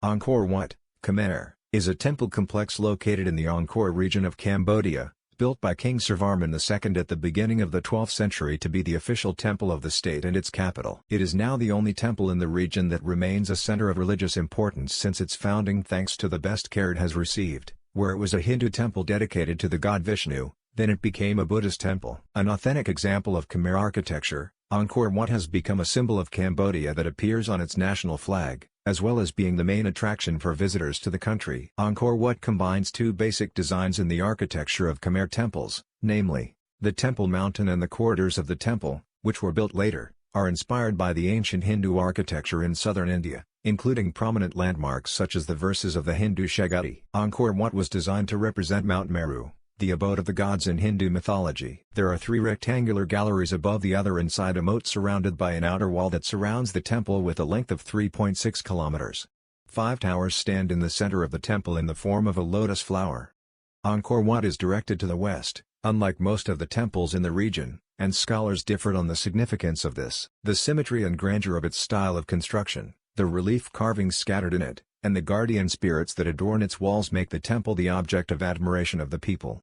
Angkor Wat, Khmer, is a temple complex located in the Angkor region of Cambodia, built by King Survarman II at the beginning of the 12th century to be the official temple of the state and its capital. It is now the only temple in the region that remains a center of religious importance since its founding thanks to the best care it has received. Where it was a Hindu temple dedicated to the god Vishnu, then it became a Buddhist temple. An authentic example of Khmer architecture, Angkor Wat has become a symbol of Cambodia that appears on its national flag, as well as being the main attraction for visitors to the country. Angkor Wat combines two basic designs in the architecture of Khmer temples, namely, the Temple Mountain and the corridors of the temple, which were built later, are inspired by the ancient Hindu architecture in southern India, including prominent landmarks such as the verses of the Hindu Shagati. Angkor Wat was designed to represent Mount Meru, the abode of the gods in Hindu mythology. There are three rectangular galleries above the other inside a moat surrounded by an outer wall that surrounds the temple with a length of 3.6 kilometers. 5 towers stand in the center of the temple in the form of a lotus flower. Angkor Wat is directed to the west, unlike most of the temples in the region, and scholars differed on the significance of this. The symmetry and grandeur of its style of construction, the relief carvings scattered in it, and the guardian spirits that adorn its walls make the temple the object of admiration of the people.